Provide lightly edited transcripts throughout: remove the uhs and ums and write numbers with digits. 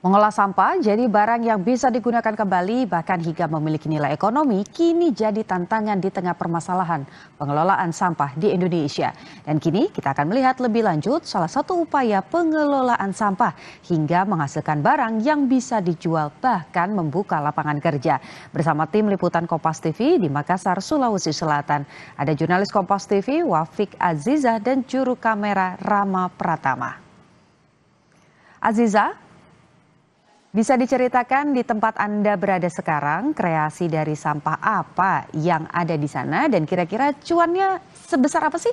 Mengolah sampah jadi barang yang bisa digunakan kembali bahkan hingga memiliki nilai ekonomi kini jadi tantangan di tengah permasalahan pengelolaan sampah di Indonesia. Dan kini kita akan melihat lebih lanjut salah satu upaya pengelolaan sampah hingga menghasilkan barang yang bisa dijual bahkan membuka lapangan kerja. Bersama tim liputan Kompas TV di Makassar, Sulawesi Selatan. Ada jurnalis Kompas TV Wafik Aziza dan juru kamera Rama Pratama. Aziza, bisa diceritakan di tempat Anda berada sekarang, kreasi dari sampah apa yang ada di sana dan kira-kira cuannya sebesar apa sih?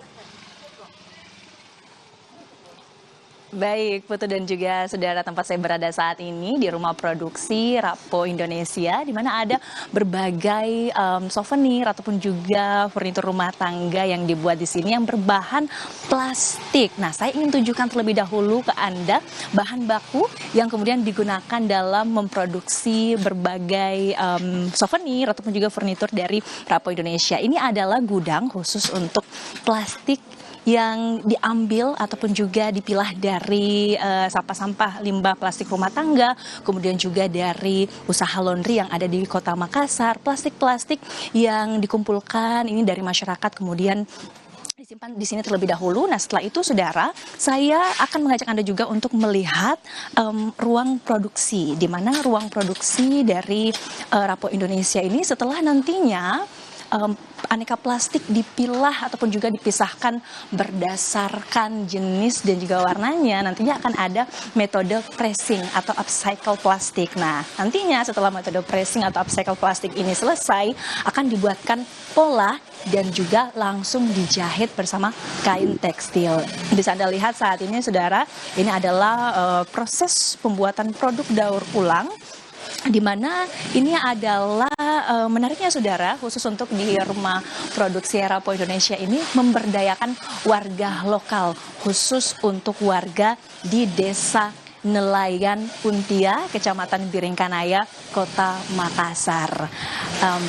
Baik, Putu dan juga saudara, tempat saya berada saat ini di rumah produksi Rapo Indonesia, di mana ada berbagai souvenir ataupun juga furnitur rumah tangga yang dibuat di sini yang berbahan plastik. Nah, saya ingin tunjukkan terlebih dahulu ke Anda bahan baku yang kemudian digunakan dalam memproduksi berbagai souvenir ataupun juga furnitur dari Rapo Indonesia. Ini adalah gudang khusus untuk plastik yang diambil ataupun juga dipilah dari sampah-sampah limbah plastik rumah tangga, kemudian juga dari usaha laundry yang ada di Kota Makassar, plastik-plastik yang dikumpulkan ini dari masyarakat kemudian disimpan di sini terlebih dahulu. Nah, setelah itu, saudara, saya akan mengajak Anda juga untuk melihat ruang produksi, di mana ruang produksi dari Rapo Indonesia ini setelah nantinya aneka plastik dipilah ataupun juga dipisahkan berdasarkan jenis dan juga warnanya, nantinya akan ada metode pressing atau upcycle plastik. Nah, nantinya setelah metode pressing atau upcycle plastik ini selesai, akan dibuatkan pola dan juga langsung dijahit bersama kain tekstil. Bisa Anda lihat saat ini, saudara, ini adalah proses pembuatan produk daur ulang, di mana ini adalah menariknya, saudara, khusus untuk di rumah produksi Rapo Indonesia ini memberdayakan warga lokal, khusus untuk warga di desa Nelayan Untia, Kecamatan Biringkanaya, Kota Makassar.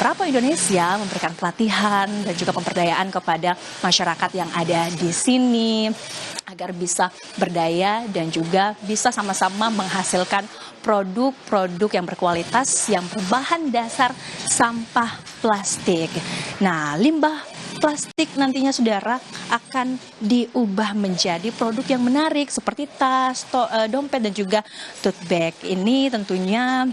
Rapo Indonesia memberikan pelatihan dan juga pemberdayaan kepada masyarakat yang ada di sini agar bisa berdaya dan juga bisa sama-sama menghasilkan produk-produk yang berkualitas yang berbahan dasar sampah plastik. Nah, limbah plastik nantinya, saudara, akan diubah menjadi produk yang menarik seperti tas, dompet dan juga tote bag. Ini tentunya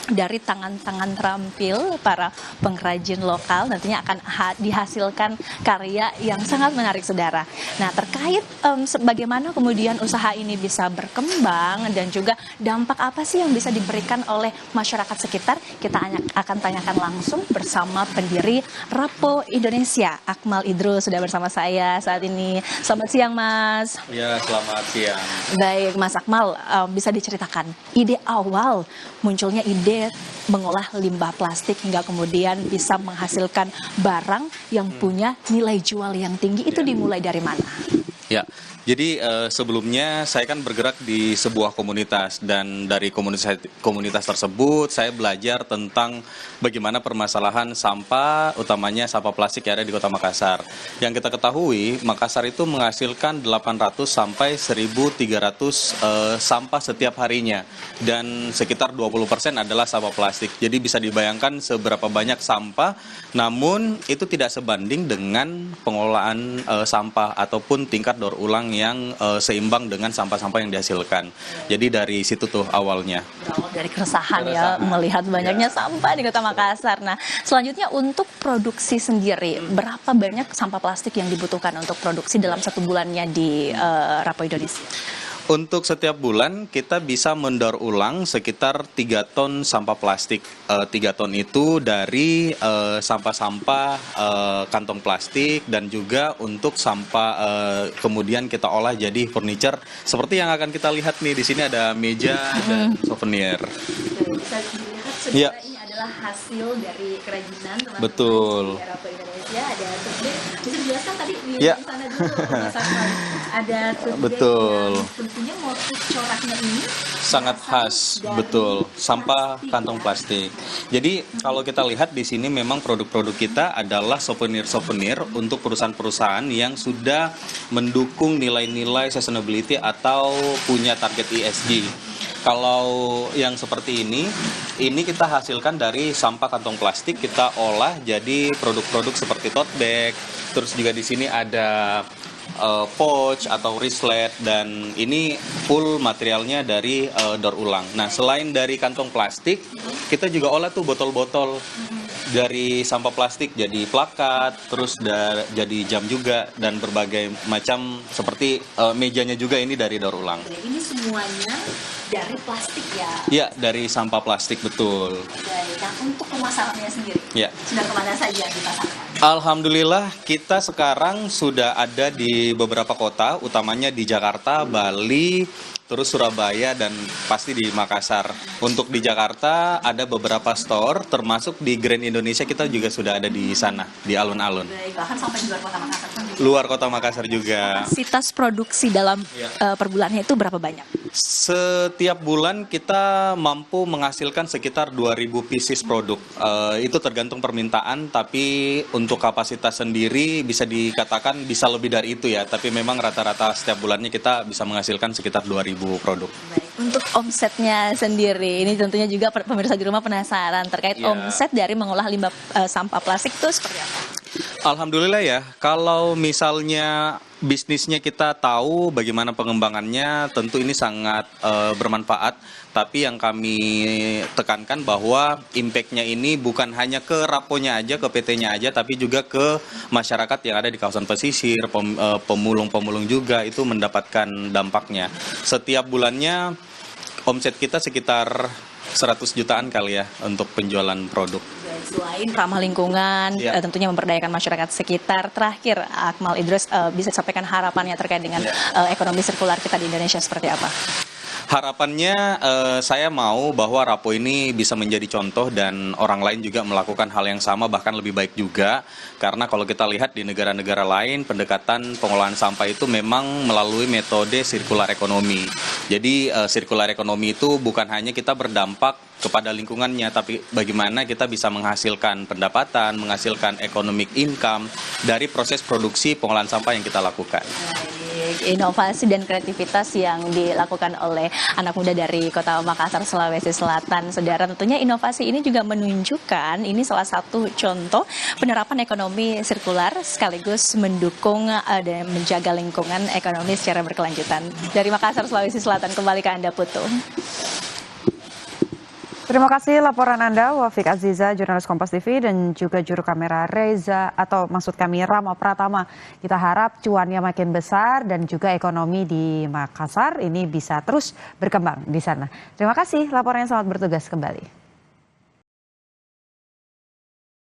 dari tangan-tangan terampil para pengrajin lokal, nantinya akan dihasilkan karya yang sangat menarik, saudara. Nah, terkait bagaimana kemudian usaha ini bisa berkembang dan juga dampak apa sih yang bisa diberikan oleh masyarakat sekitar, kita akan tanyakan langsung bersama pendiri Rapo Indonesia, Akmal Idrus, sudah bersama saya saat ini. Selamat siang, Mas. Ya, selamat siang. Baik, Mas Akmal, bisa diceritakan ide awal munculnya ide mengolah limbah plastik hingga kemudian bisa menghasilkan barang yang punya nilai jual yang tinggi, itu dimulai dari mana? Ya, jadi sebelumnya saya kan bergerak di sebuah komunitas, dan dari komunitas tersebut saya belajar tentang bagaimana permasalahan sampah, utamanya sampah plastik yang ada di Kota Makassar. Yang kita ketahui, Makassar itu menghasilkan 800 sampai 1.300 sampah setiap harinya, dan sekitar 20% adalah sampah plastik. Jadi bisa dibayangkan seberapa banyak sampah, namun itu tidak sebanding dengan pengelolaan sampah ataupun tingkat daur ulang yang seimbang dengan sampah-sampah yang dihasilkan. Jadi dari situ tuh awalnya. Dari keresahan ya, melihat banyaknya sampah di Kota Makassar. Nah, selanjutnya untuk produksi sendiri, berapa banyak sampah plastik yang dibutuhkan untuk produksi dalam satu bulannya di Rapo Indonesia? Untuk setiap bulan kita bisa mendaur ulang sekitar 3 ton sampah plastik. 3 ton itu dari sampah-sampah kantong plastik, dan juga untuk sampah kemudian kita olah jadi furniture seperti yang akan kita lihat nih. Di sini ada meja dan souvenir. Bisa dilihat, saudara, ini adalah hasil dari kerajinan teman-teman. Betul. Di Rapo Indonesia. Ada tote bag. Bisa dijelaskan tadi di Ya. sana dulu, Mas Akmal. Ada tote bag Betul. yang tentunya motif coraknya ini Sangat khas, betul, sampah kantong plastik. Jadi kalau kita lihat di sini memang produk-produk kita adalah souvenir-souvenir untuk perusahaan-perusahaan yang sudah mendukung nilai-nilai sustainability atau punya target ESG. Kalau yang seperti ini kita hasilkan dari sampah kantong plastik, kita olah jadi produk-produk seperti tote bag. Terus juga di sini ada pouch atau wristlet, dan ini full materialnya dari daur ulang. Nah, selain dari kantong plastik, kita juga olah tuh botol-botol dari sampah plastik jadi plakat, terus jadi jam juga, dan berbagai macam seperti mejanya juga ini dari daur ulang. Ini semuanya dari plastik ya? Iya, dari sampah plastik, betul. Baik, nah untuk pemasarannya sendiri, Ya. sudah kemana saja dipasarkan? Alhamdulillah kita sekarang sudah ada di beberapa kota, utamanya di Jakarta, Bali, terus Surabaya, dan pasti di Makassar. Untuk di Jakarta ada beberapa store, termasuk di Grand Indonesia kita juga sudah ada di sana, di alun-alun. Baik, bahkan sampai di luar kota Makassar sendiri. Luar kota Makassar juga. Kapasitas produksi dalam per bulannya itu berapa banyak? Setiap bulan kita mampu menghasilkan sekitar 2.000 pieces produk. Itu tergantung permintaan, tapi untuk kapasitas sendiri bisa dikatakan bisa lebih dari itu ya. Tapi memang rata-rata setiap bulannya kita bisa menghasilkan sekitar 2.000 produk. Baik, untuk omsetnya sendiri, ini tentunya juga pemirsa di rumah penasaran terkait omset dari mengolah limbah sampah plastik itu seperti apa? Alhamdulillah ya, kalau misalnya bisnisnya kita tahu bagaimana pengembangannya, tentu ini sangat bermanfaat. Tapi yang kami tekankan bahwa impact-nya ini bukan hanya ke Raponya aja, ke PT-nya aja, tapi juga ke masyarakat yang ada di kawasan pesisir, pemulung-pemulung juga itu mendapatkan dampaknya. Setiap bulannya omset kita sekitar 100 jutaan kali ya untuk penjualan produk. Selain ramah lingkungan, tentunya memberdayakan masyarakat sekitar. Terakhir, Akmal Idrus bisa sampaikan harapannya terkait dengan ekonomi sirkular kita di Indonesia seperti apa? Harapannya saya mau bahwa Rapo ini bisa menjadi contoh dan orang lain juga melakukan hal yang sama, bahkan lebih baik juga. Karena kalau kita lihat di negara-negara lain, pendekatan pengolahan sampah itu memang melalui metode sirkular ekonomi. Jadi sirkular ekonomi itu bukan hanya kita berdampak kepada lingkungannya, tapi bagaimana kita bisa menghasilkan pendapatan, menghasilkan economic income dari proses produksi pengolahan sampah yang kita lakukan. Inovasi dan kreativitas yang dilakukan oleh anak muda dari Kota Makassar, Sulawesi Selatan. Saudara, tentunya inovasi ini juga menunjukkan ini salah satu contoh penerapan ekonomi sirkular sekaligus mendukung dan menjaga lingkungan ekonomi secara berkelanjutan. Dari Makassar, Sulawesi Selatan, kembali ke Anda, Putu. Terima kasih laporan Anda, Wafik Aziza, jurnalis Kompas TV, dan juga juru kamera Reza, atau maksud kami Rama Pratama. Kita harap cuannya makin besar dan juga ekonomi di Makassar ini bisa terus berkembang di sana. Terima kasih, laporannya, selamat bertugas kembali.